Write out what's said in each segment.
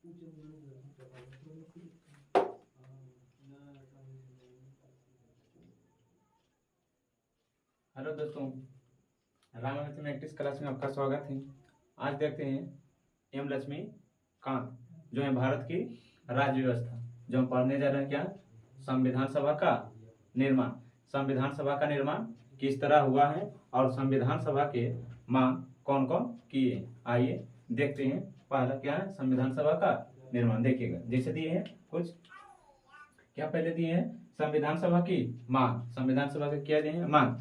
Hello दोस्तों, Ram mathematics class में आपका स्वागत है। आज देखते हैं एम लक्ष्मीकांत जो है भारत की राज्य व्यवस्था, जो हम पढ़ने जा रहे हैं। क्या? संविधान सभा का निर्माण। संविधान सभा का निर्माण किस तरह हुआ है और संविधान सभा के मांग कौन कौन किए। आइए देखते हैं। पहला क्या है? संविधान सभा का निर्माण। देखिएगा, जैसे दिए हैं कुछ, क्या पहले दिए हैं? संविधान सभा की मांग। संविधान सभा के क्या दिए हैं? मांग।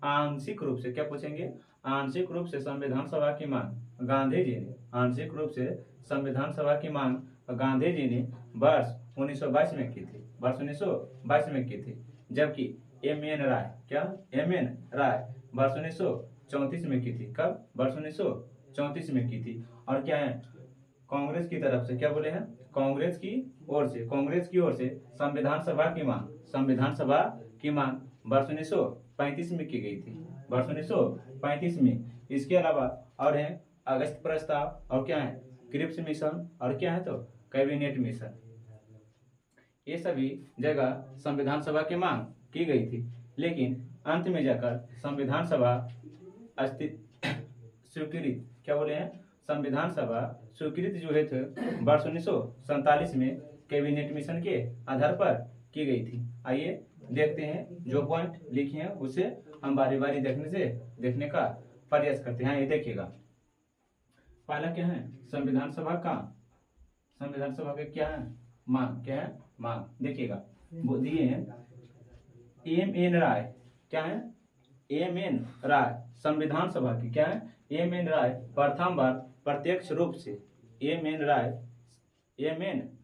आंशिक रूप से क्या पूछेंगे? आंशिक रूप से संविधान सभा की मांग गांधी जी ने, आंशिक रूप से संविधान सभा की मांग गांधी जी ने वर्ष 1922 में की थी। वर्ष 1922 में की थी। जबकि एम.एन. राय, क्या? एम.एन. राय वर्ष 1934 में की थी। कब? वर्ष 1934 में की थी। और क्या है? कांग्रेस की तरफ से क्या बोले हैं? कांग्रेस की ओर से संविधान सभा की मांग, संविधान सभा की मांग वर्ष 1935 में की गई थी। वर्ष 1935 में। इसके अलावा और है अगस्त प्रस्ताव, और क्या है? क्रिप्स मिशन, और क्या है? तो कैबिनेट मिशन। ये सभी जगह संविधान सभा की मांग की गई थी, लेकिन अंत में जाकर संविधान सभा स्वीकृत, क्या बोले हैं? संविधान सभा स्वीकृत जो है थे वर्ष 1947 में कैबिनेट मिशन के आधार पर की गई थी। आइए देखते हैं, जो पॉइंट लिखे हैं उसे हम बारी बारी देखने का प्रयास करते हैं। ये देखिएगा, पहला क्या है? संविधान सभा का, संविधान सभा के क्या है? मांग। क्या है? मांग। देखिएगा, वो दिए हैं एम.एन. राय, क्या है? एम.एन. राय संविधान सभा की, क्या है? एम.एन. राय प्रथम बार प्रत्यक्ष रूप से, एम.एन.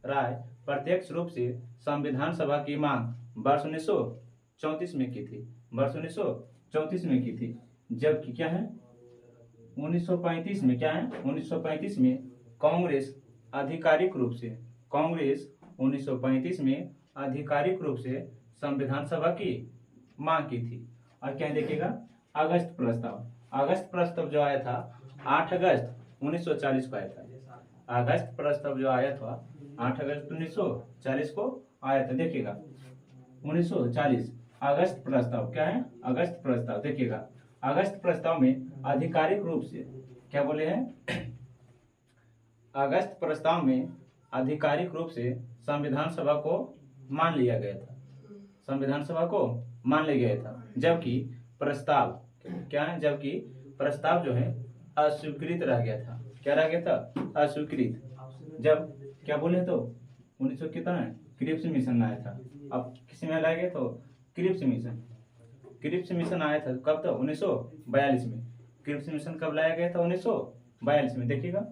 राय प्रत्यक्ष रूप से संविधान सभा की मांग वर्ष 1934 में की थी। वर्ष 1934 में की थी। जबकि क्या है? 1935 में, क्या है? 1935 में कांग्रेस आधिकारिक रूप से, कांग्रेस 1935 में आधिकारिक रूप से संविधान सभा की मांग की थी। और क्या देखिएगा? अगस्त प्रस्ताव, अगस्त प्रस्ताव जो आया था 8 अगस्त 1940 को आया था। अगस्त प्रस्ताव जो आया था 8 अगस्त 1940 को आया था। देखिएगा 1940 अगस्त प्रस्ताव, क्या है? अगस्त प्रस्ताव। देखिएगा, अगस्त प्रस्ताव में आधिकारिक रूप से क्या बोले हैं? अगस्त प्रस्ताव में आधिकारिक रूप से संविधान सभा को मान लिया गया था। संविधान सभा को मान लिया गया था। जबकि प्रस्ताव, क्या है? जबकि प्रस्ताव जो है अस्वीकृत रह गया था। क्या रह गया था? अस्वीकृत। जब क्या बोले तो 1900 कितना है? क्रिप्स मिशन आया था। अब किस में लाया गया? तो क्रिप्स मिशन, क्रिप्स मिशन आया था कब? तो 1942 में। क्रिप्स मिशन कब लाया गया था? 1942 में। देखिएगा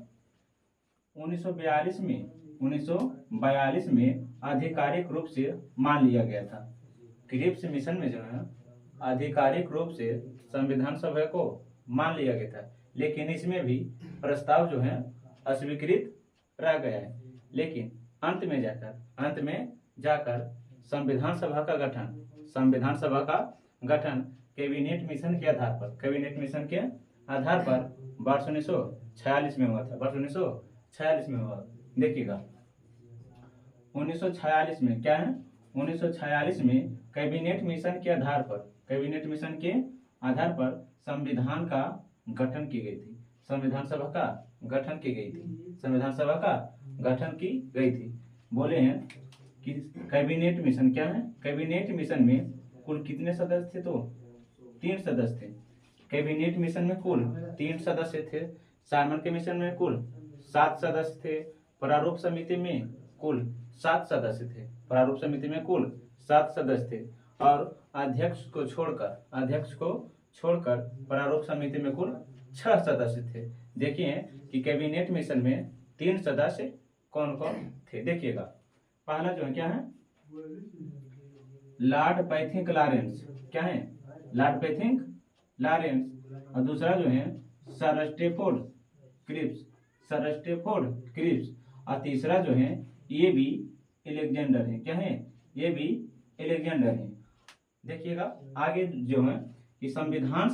1942 में आधिकारिक रूप से मान लिया गया था। क्रिप्स मिशन में जो है आधिकारिक रूप से संविधान सभा को मान लिया गया था, लेकिन इसमें भी प्रस्ताव जो है अस्वीकृत रह गया है। लेकिन अंत में जाकर संविधान सभा का गठन, संविधान सभा का गठन कैबिनेट मिशन के आधार पर, कैबिनेट मिशन के आधार पर वर्ष 1946 में हुआ था। वर्ष 1946 में हुआ। देखिएगा 1946 में, क्या है? 1946 में कैबिनेट मिशन के आधार पर, कैबिनेट मिशन के आधार पर संविधान का गठन की गई थी। संविधान सभा का गठन की गई थी। संविधान सभा का गठन की गई थी। बोले हैं कि कैबिनेट मिशन, क्या है? कैबिनेट मिशन में कुल कितने सदस्य थे? तो 3 सदस्य थे। कैबिनेट मिशन में कुल 3 सदस्य थे। साइमन कमीशन में कुल 7 सदस्य थे। प्रारूप समिति में कुल 7 सदस्य थे। प्रारूप समिति में कुल 7 सदस्य थे। और अध्यक्ष को छोड़कर प्रारूप समिति में कुल 6 सदस्य थे। देखिए कि कैबिनेट मिशन में 3 सदस्य कौन कौन थे। देखिएगा, पहला जो है क्या है? लॉर्ड पैथिक लॉरेंस, क्या है? Lord Pethick Lawrence. और दूसरा जो है सर स्टेफोर्ड क्रिप्स। और तीसरा जो है ये भी एलेक्जेंडर है। क्या है? ये भी एलेक्जेंडर है। देखिएगा आगे जो है कि संविधान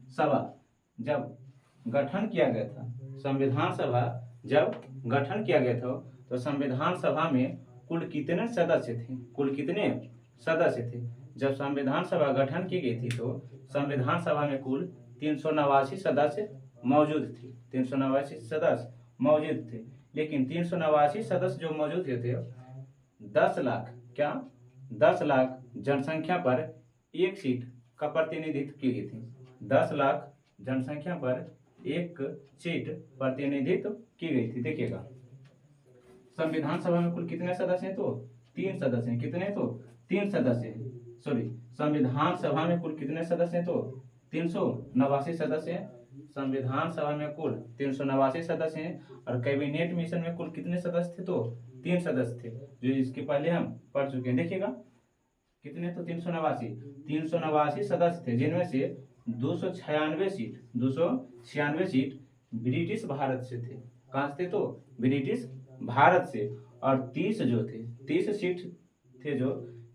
सभा जब गठन किया गया था, संविधान सभा जब गठन किया गया था तो संविधान सभा में कुल कितने सदस्य थे? कुल कितने सदस्य थे? जब संविधान सभा गठन की गई थी तो संविधान सभा में कुल 389 सदस्य मौजूद थे। 389 सदस्य मौजूद थे, लेकिन 389 सदस्य जो मौजूद थे 10 लाख 10 लाख जनसंख्या पर एक सीट का प्रतिनिधित्व की गई थी। 10 लाख जनसंख्या पर एक सीट प्रतिनिधित्व की गई थी। देखिएगा, संविधान सभा में कुल कितने सदस्य हैं? तो 3 सदस्य हैं। कितने? तो 3 सदस्य हैं। सॉरी, संविधान सभा में कुल कितने सदस्य हैं? तो 389 सदस्य हैं। संविधान सभा में कुल 389 सदस्य हैं और कैबिनेट मिशन में कुल कितने सदस्य थे? तो 3 सदस्य थे, जो इसके पहले हम पढ़ चुके हैं। देखिएगा कितने? तो 389 सदस्य थे, जिनमें से 296 सीट ब्रिटिश भारत से थे। कहां से थे? तो ब्रिटिश भारत से। और 30 सीट थे, जो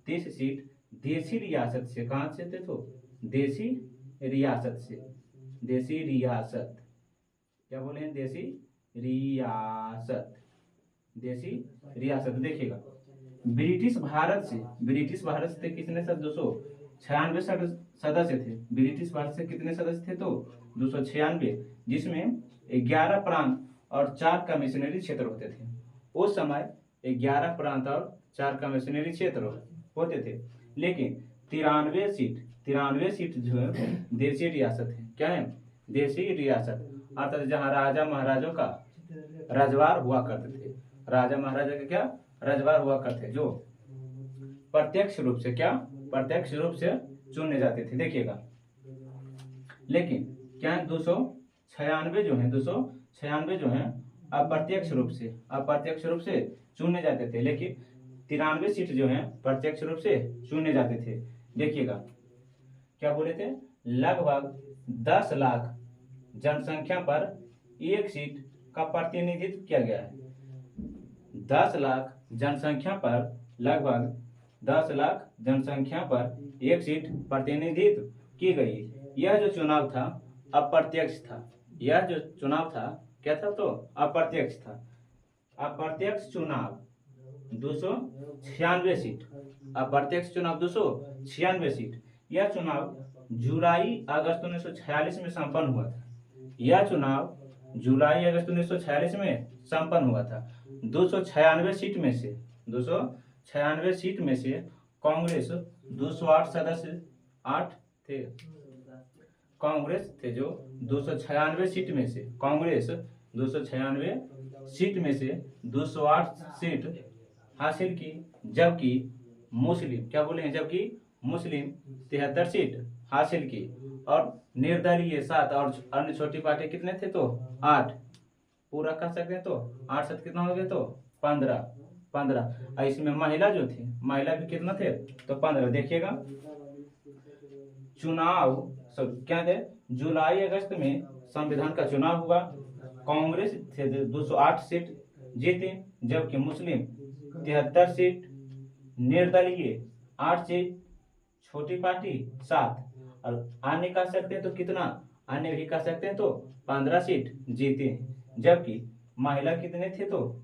30 सीट देसी रियासत से। कहां से थे? तो देसी रियासत से। देसी रियासत, क्या बोले हैं? देसी रियासत। देसी रियासत। देखिएगा, ब्रिटिश भारत से कितने? 296 सदस्य थे। ब्रिटिश भारत से कितने सदस्य थे? तो 296, जिसमें 11 प्रांत और 4 कमिश्नरी क्षेत्र होते थे। उस समय 11 प्रांत और 4 कमिश्नरी क्षेत्र होते थे, लेकिन 93 सीट जो है देसी रियासत है। क्या है? देसी रियासत, अर्थात जहाँ राजा महाराजों का रजवार हुआ करते थे। राजा महाराजा का क्या? रजवार हुआ करते, जो प्रत्यक्ष रूप से चुने जाते थे। देखिएगा, लेकिन क्या है? 296 जो है अप्रत्यक्ष रूप से चुने जाते थे, लेकिन 93 सीट जो है प्रत्यक्ष रूप से चुने जाते थे। देखिएगा, क्या बोले थे? लगभग 10 लाख जनसंख्या पर एक सीट का प्रतिनिधित्व किया गया है। 10 लाख जनसंख्या पर लगभग 10 लाख जनसंख्या पर एक सीट प्रतिनिधित्व की गई। यह जो चुनाव था अप्रत्यक्ष था। यह जो चुनाव था क्या था? तो अप्रत्यक्ष था। अप्रत्यक्ष चुनाव 296 सीट। अप्रत्यक्ष चुनाव 296 सीट। यह चुनाव जुलाई अगस्त 1946 में संपन्न हुआ था। यह चुनाव जुलाई अगस्त 1946 में संपन्न हुआ था। 296 सीट में से कांग्रेस 208 सदस्य 8 थे। कांग्रेस थे जो 296 सीट में से, कांग्रेस 296 सीट में से 208 सीट हासिल की, जबकि मुस्लिम, क्या बोले हैं? जबकि मुस्लिम 73 सीट हासिल की, और निर्दलीय 7 और अन्य छोटी पार्टी कितने थे? तो 8। पूरा कह सकते हैं तो 8 से कितना हो गया? तो 15। इसमें महिला जो थी, महिला भी कितना थे? तो 15। देखिएगा, चुनाव क्या थे? जुलाई अगस्त में संविधान का चुनाव हुआ। कांग्रेस थे 208 सीट जीते, जबकि मुस्लिम 73 सीट, निर्दलीय 8 सीट, छोटी पार्टी 7, और अन्य कह सकते हैं तो कितना? अन्य भी कह सकते हैं तो 15 सीट जीते, जबकि महिला कितने थे? तो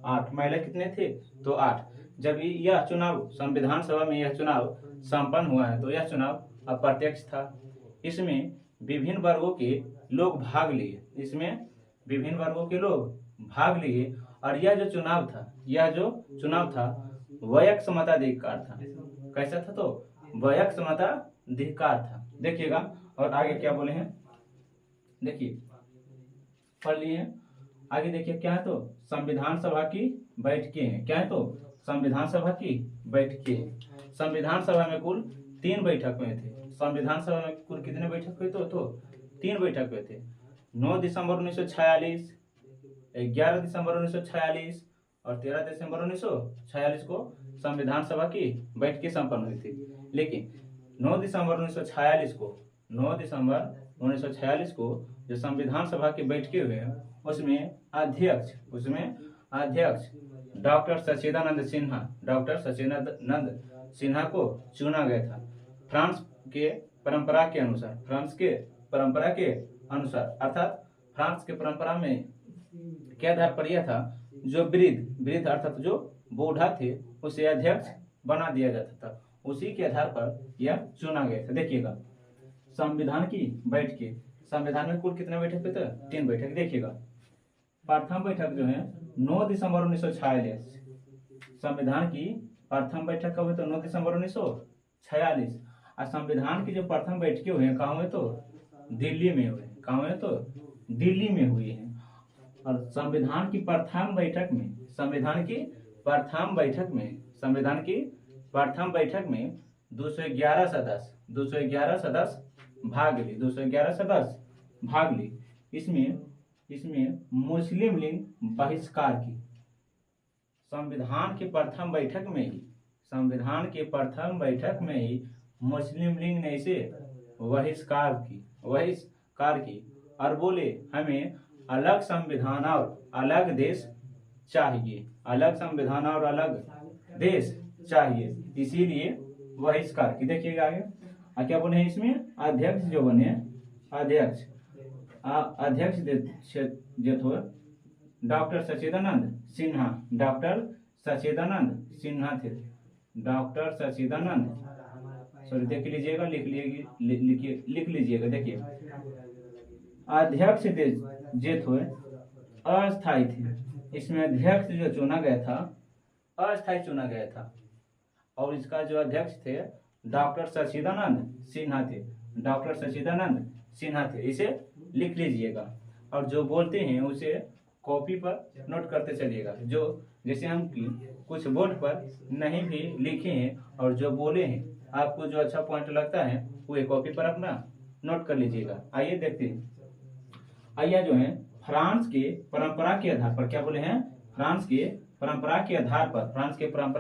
8। महिला कितने थे? तो 8। जब यह चुनाव संविधान सभा में यह चुनाव संपन्न हुआ है तो यह चुनाव अप्रत्यक्ष था। इसमें विभिन्न वर्गों के लोग भाग लिए, और यह जो चुनाव था वयस्क मताधिकार था। कैसा था? तो वयस्क मताधिकार था। देखिएगा, और आगे क्या बोले हैं? देखिए, पढ़ लिए। आगे देखिए क्या है? तो संविधान सभा की बैठकें हैं। क्या है? तो संविधान सभा की बैठकें। संविधान सभा में कुल 3 बैठक हुए थे। संविधान सभा में कुल कितने बैठक हुए? तो 3 बैठक हुए थे। 9 दिसंबर 1946, 11 दिसंबर 1946 और 13 दिसंबर 1946 को संविधान सभा की बैठकें संपन्न हुई थी। लेकिन 9 दिसंबर 1946 को जो संविधान सभा की बैठकें हुए उसमें अध्यक्ष डॉक्टर सच्चिदानंद सिन्हा को चुना गया था। फ्रांस के परंपरा के अनुसार, अर्थात फ्रांस के परंपरा में के आधार पर यह था जो वृद्ध अर्थात जो बूढ़ा थे उसे अध्यक्ष बना दिया जाता था, उसी के आधार पर यह चुना गया था। देखिएगा संविधान की बैठकें, संविधान में कुल कितने बैठक हुए थे? 3 बैठक। देखिएगा प्रथम बैठक जो है 9 दिसंबर 1946, संविधान की प्रथम बैठक कब हुई? तो 9 दिसंबर 1946। और संविधान की जो प्रथम बैठकें हुई कहाँ हुए? तो दिल्ली में हुए। कहाँ हुए? तो दिल्ली में हुई है। और संविधान की प्रथम बैठक में 211 सदस्य भाग ली, 211 सदस्य भाग ली। इसमें मुस्लिम लीग बहिष्कार की। संविधान की प्रथम बैठक में ही मुस्लिम लीग ने इसे बहिष्कार की और बोले हमें अलग संविधान और अलग देश चाहिए, अलग संविधान और अलग देश चाहिए, इसीलिए बहिष्कार की। देखिएगा आगे क्या बोले हैं इसमें? अध्यक्ष जो बने अध्यक्ष जो थे डॉक्टर सच्चिदानंद सिन्हा थे। डॉक्टर सच्चिदानंद, सॉरी देख लीजिएगा, लिख लीजिएगा। देखिए अध्यक्ष जो थे अस्थायी थे। इसमें अध्यक्ष जो चुना गया था अस्थायी चुना गया था और इसका जो अध्यक्ष थे डॉक्टर सच्चिदानंद सिन्हा थे। इसे लिख लीजिएगा और जो बोलते हैं उसे कॉपी पर नोट करते चलिएगा। जो जैसे हम कुछ बोर्ड पर नहीं भी लिखे हैं और जो बोले हैं आपको जो अच्छा पॉइंट लगता है वो कॉपी पर अपना नोट कर लीजिएगा। आइए देखते हैं। आइए जो है फ्रांस के परंपरा के आधार पर, क्या बोले हैं? फ्रांस के परंपरा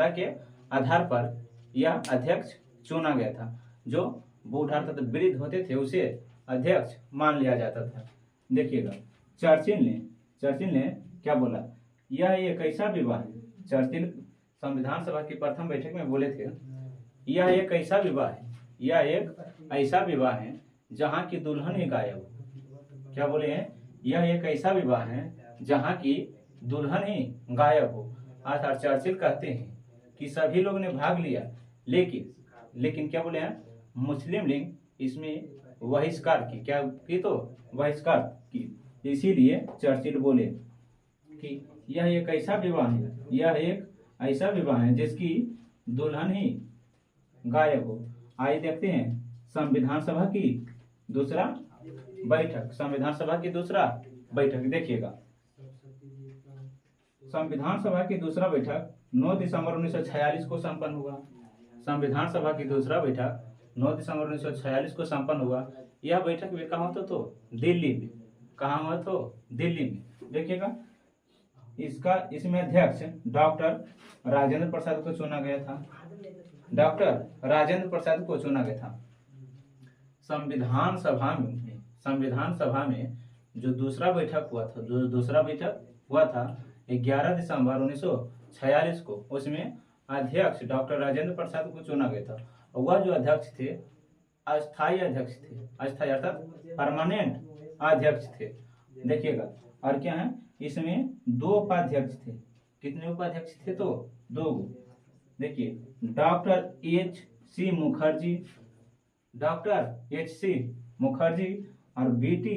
के आधार पर यह अध्यक्ष चुना गया था। जो बूढ़ा तथा वृद्ध होते थे उसे अध्यक्ष मान लिया जाता था। देखिएगा चर्चिल ने क्या बोला? यह एक ऐसा विवाह है। चर्चिल संविधान सभा की प्रथम बैठक में बोले थे यह एक ऐसा विवाह है जहाँ की दुल्हन ही गायब हो। क्या बोले हैं? यह एक ऐसा विवाह है जहाँ की दुल्हन ही गायब हो। अर्थात चर्चिल कहते हैं कि सभी लोग ने भाग लिया लेकिन क्या बोले हैं? मुस्लिम लीग इसमें बहिष्कार की। क्या की? तो बहिष्कार की। इसीलिए चर्चिल बोले कि यह एक ऐसा विवाह है जिसकी दुल्हन ही गायब हो। आइए देखते हैं संविधान सभा की दूसरा बैठक। देखिएगा संविधान सभा की दूसरा बैठक 9 दिसंबर 1946 को संपन्न हुआ। संविधान सभा की दूसरा बैठक 9 दिसंबर 1946 को संपन्न हुआ। यह बैठक में कहाँ हुआ? तो दिल्ली में। कहाँ हुआ? तो दिल्ली में। देखिएगा इसमें अध्यक्ष डॉक्टर राजेंद्र प्रसाद को चुना गया था। संविधान सभा में जो दूसरा बैठक हुआ था 11 दिसंबर 1946 को, उसमें अध्यक्ष डॉक्टर राजेंद्र प्रसाद को चुना गया था। और वह जो अध्यक्ष थे अस्थायी अर्थात परमानेंट अध्यक्ष थे। देखिएगा और क्या है इसमें 2 उपाध्यक्ष थे। कितने उपाध्यक्ष थे? तो 2। देखिए डॉक्टर एच सी मुखर्जी और बीटी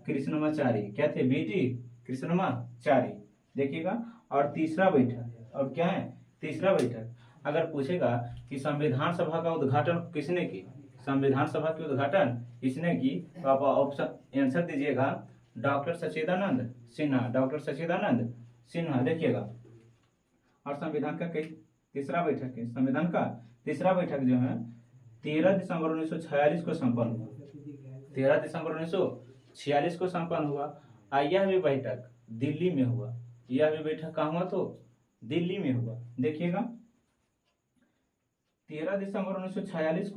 कृष्णमाचारी। क्या थे? बीटी कृष्णमाचारी। देखिएगा और तीसरा बैठक अगर पूछेगा कि संविधान सभा का उद्घाटन किसने की, तो आप ऑप्शन आंसर दीजिएगा डॉक्टर सच्चिदानंद सिन्हा। देखिएगा और संविधान का तीसरा बैठक है। संविधान का तीसरा बैठक जो है 13 दिसंबर 1946 को संपन्न हुआ। 13 दिसंबर 1946 को संपन्न हुआ। यह भी बैठक दिल्ली में हुआ। कहाँ हुआ? तो दिल्ली में हुआ। देखिएगा 13 दिसंबर 1946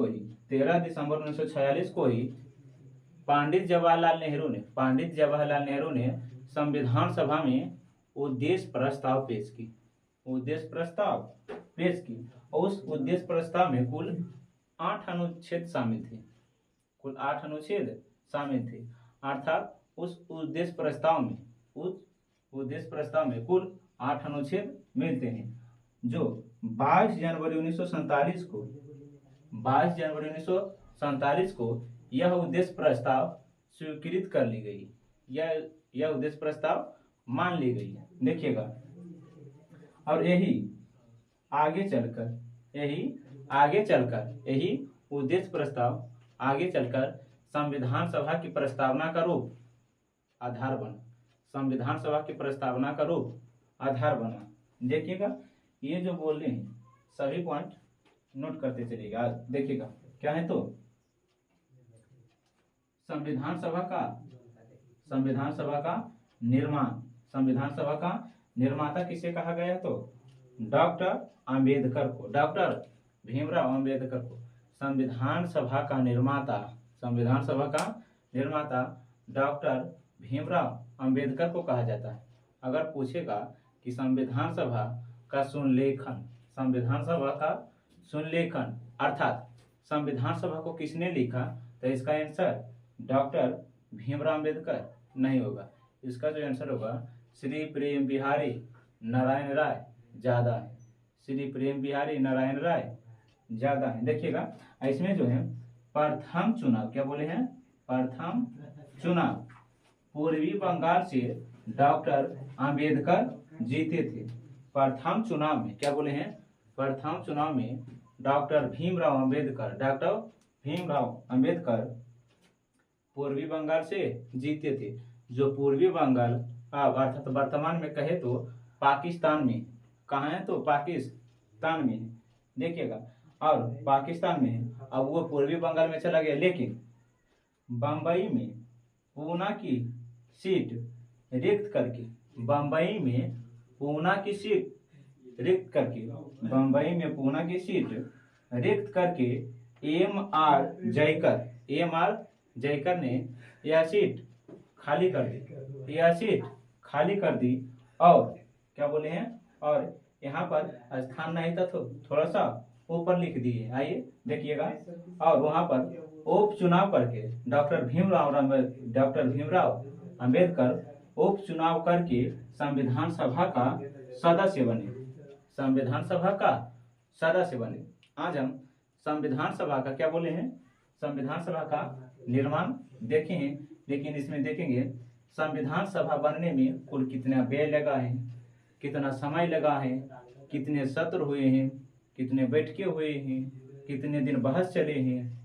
को ही पंडित जवाहरलाल नेहरू ने संविधान सभा में उद्देश्य प्रस्ताव पेश की। और उस उद्देश्य प्रस्ताव में कुल 8 अनुच्छेद शामिल थे। अर्थात उस उद्देश्य प्रस्ताव में उद्देश्य प्रस्ताव में कुल 8 अनुच्छेद मिलते हैं, जो 22 जनवरी 1947 को 22 जनवरी 1947 को यह उद्देश्य प्रस्ताव स्वीकृत कर ली गई, यह उद्देश्य प्रस्ताव मान ली गई। देखिएगा, और यही आगे चलकर यही उद्देश्य प्रस्ताव आगे चलकर संविधान सभा की प्रस्तावना का रूप आधार बना। संविधान सभा की प्रस्तावना का रूप आधार बना। देखिएगा, ये जो बोल रहे हैं सभी पॉइंट नोट करते चलिएगा। देखिएगा क्या है, तो संविधान सभा का निर्माण, संविधान सभा का निर्माता किसे कहा गया, तो डॉक्टर अंबेडकर को, डॉक्टर भीमराव अंबेडकर को संविधान सभा का निर्माता डॉक्टर भीमराव अंबेडकर को कहा जाता है। अगर पूछेगा कि संविधान सभा का सुलेखन अर्थात संविधान सभा को किसने लिखा, तो इसका आंसर डॉक्टर भीमराव अंबेडकर नहीं होगा। इसका जो आंसर होगा श्री प्रेम बिहारी नारायण राय ज्यादा है। श्री प्रेम बिहारी नारायण राय ज्यादा है। देखिएगा, इसमें जो है प्रथम चुनाव, क्या बोले हैं, प्रथम चुनाव पूर्वी बंगाल से डॉक्टर अंबेडकर जीते थे। प्रथम चुनाव में क्या बोले हैं, प्रथम चुनाव में डॉक्टर भीमराव अंबेडकर पूर्वी बंगाल से जीते थे। जो पूर्वी बंगाल अर्थात वर्तमान में कहे तो पाकिस्तान में, कहाँ है, तो पाकिस्तान में है। देखिएगा, और पाकिस्तान में है, अब वो पूर्वी बंगाल में चला गया, लेकिन बम्बई में पूना की सीट रिक्त करके, बम्बई में पूना की सीट रिक्त करके एम आर जयकर ने यह सीट खाली कर दी, और क्या बोले हैं, और यहाँ पर स्थान नहीं था तो थोड़ा सा ऊपर लिख दिए। आइए देखिएगा, और वहां पर उपचुनाव करके डॉक्टर भीमराव अंबेडकर उपचुनाव करके संविधान सभा का सदस्य बने। आज हम संविधान सभा का क्या बोले हैं, संविधान सभा का निर्माण देखे हैं, लेकिन इसमें देखेंगे संविधान सभा बनने में कुल कितना व्यय लगा है, कितना समय लगा है, कितने सत्र हुए हैं, कितने बैठकें हुए हैं, कितने दिन बहस चले हैं,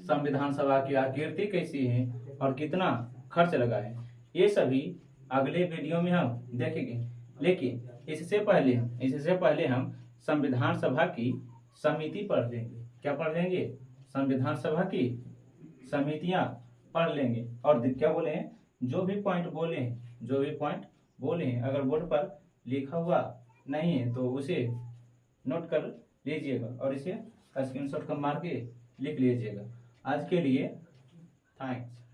संविधान सभा की आकृति कैसी है और कितना खर्च लगा है, ये सभी अगले वीडियो में हम देखेंगे। लेकिन इससे पहले हम संविधान सभा की समिति पढ़ लेंगे। क्या पढ़ लेंगे, संविधान सभा की समितियां पढ़ लेंगे। और क्या बोले हैं, जो भी पॉइंट बोले हैं अगर बोर्ड पर लिखा हुआ नहीं है तो उसे नोट कर लीजिएगा और इसे स्क्रीनशॉट का मार के लिख लीजिएगा। आज के लिए थैंक्स।